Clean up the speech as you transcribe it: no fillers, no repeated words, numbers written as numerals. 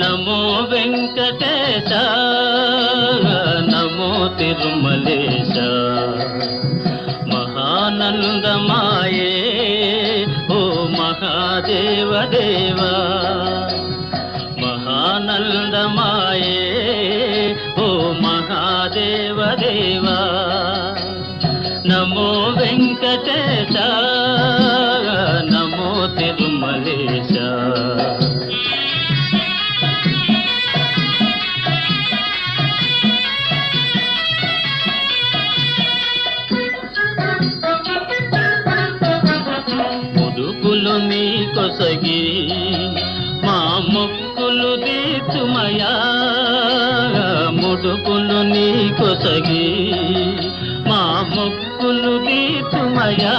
నమో వెంకటేశ నమో తిరుమలేశ మహానందమాయే ఓ మహాదేవ దేవా మహానందమాయే ఓ మహాదేవ దేవా నమో వెంకటేశ నమో తిరుమలేశ ముడుపులు నీ కొసగి మా మొక్కులు తీర్చుమయా ముడుపులు నీ కొసగి మా మొక్కులు తీర్చుమయా